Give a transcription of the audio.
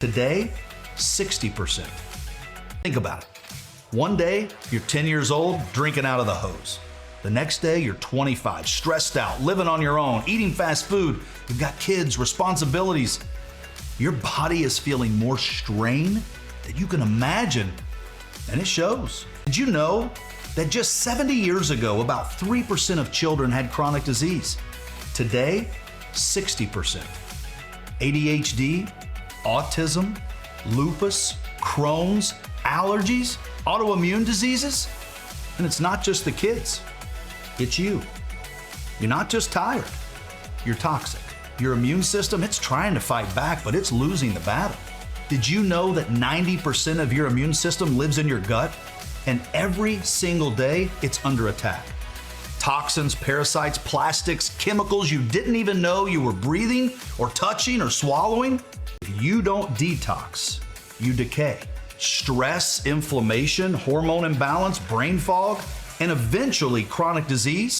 Today, 60%. Think about it. One day, you're 10 years old, drinking out of the hose. The next day, you're 25, stressed out, living on your own, eating fast food. You've got kids, responsibilities. Your body is feeling more strain than you can imagine, and it shows. Did you know that just 70 years ago, about 3% of children had chronic disease? Today, 60%. ADHD, autism, lupus, Crohn's, allergies, autoimmune diseases. And it's not just the kids, it's you. You're not just tired, you're toxic. Your immune system, it's trying to fight back, but it's losing the battle. Did you know that 90% of your immune system lives in your gut? And every single day, it's under attack. Toxins, parasites, plastics, chemicals you didn't even know you were breathing or touching or swallowing. If you don't detox, you decay. Stress, inflammation, hormone imbalance, brain fog, and eventually chronic disease